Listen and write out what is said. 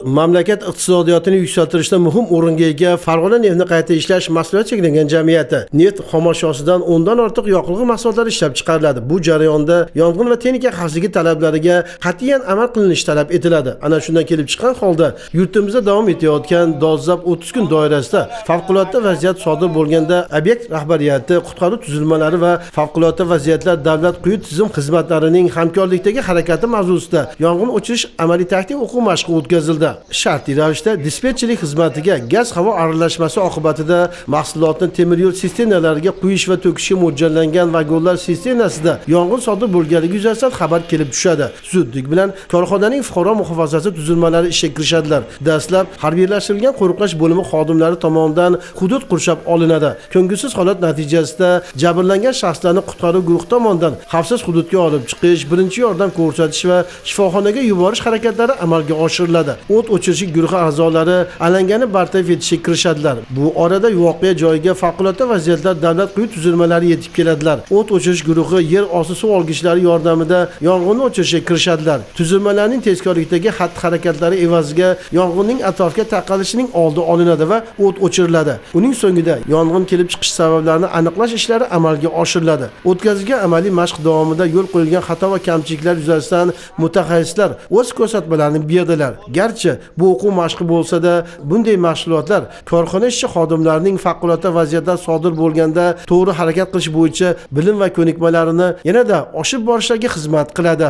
Mamlakat iqtisodiyotini yuksaltirishda muhim o'ringa ega Farg'ona neftni qayta ishlash mahsulot cheklangan jamiyati neft xomashyosidan 10 dan ortiq yoqilg'i mahsulotlari ishlab chiqariladi. Bu jarayonda yong'in va texnika xavfsizligi talablariga qat'iyan amal qilinishi talab etiladi. Ana shundan kelib chiqqan holda yurtimizda davom etayotgan dolzarb 30 kun doirasida favqulodda vaziyat sodir bo'lganda obyekt rahbariyati, qutqaruv tuzilmalari va favqulodda vaziyatlar davlat quyi tizim xizmatlarining hamkorlikdagi harakati mavzusida yong'in o'chirish amaliy taktik o'quv mashqi o'tkazildi. Shartli ravishda dispetcherlik xizmatiga gaz-havo aralashmasi oqibatida mahsulotni temir yo'l sisternalariga quyish va to'kishga mo'ljallangan vagonlar sisternasida yong'in sodir bo'lganligi yuzasidan xabar kelib tushadi. Zudlik bilan korxonaning fuqaro muhofazasi tuzilmalari ishga kirishadilar. Dastlab harbiylashtirilgan qo'riqlash bo'limi xodimlari tomonidan hudud qurshab olinadi. Ko'ngilsiz holat natijasida jabrlangan shaxslarni qutqaruv guruhi tomonidan xavfsiz hududga olib chiqish, birinchi yordam ko'rsatish va shifoxonaga yuborish harakatlari amalga oshiriladi. O't o'chirish guruhi a'zolari alangani bartaraf etishga kirishadilar. Bu orada voqea joyiga favqulodda vaziyatlar davlat quyi tuzilmalari yetib keladilar. O't o'chirish guruhi yer osti suv olgichlari yordamida yong'inni o'chirishga kirishadilar. Tuzilmalarning tezkorlikdagi xatti-harakatlari evaziga yong'inning atrofga tarqalishining oldi olinadi va o't o'chiriladi. Uning so'ngida yong'in kelib chiqish sabablarini aniqlash ishlari amalga oshiriladi. O'tkazilgan amaliy mashq davomida yo'l qo'yilgan xato va kamchiliklar yuzasidan mutaxassislar o'z ko'rsatmalarini berdilar. Garchi bu o'quv mashqi bo'lsa-da, bunday mashg'ulotlar korxona ishchi xodimlarining favqulodda vaziyatlar sodir bo'lganda to'g'ri harakat qilish bo'yicha bilim va ko'nikmalarini yanada oshib borishlariga xizmat qiladi.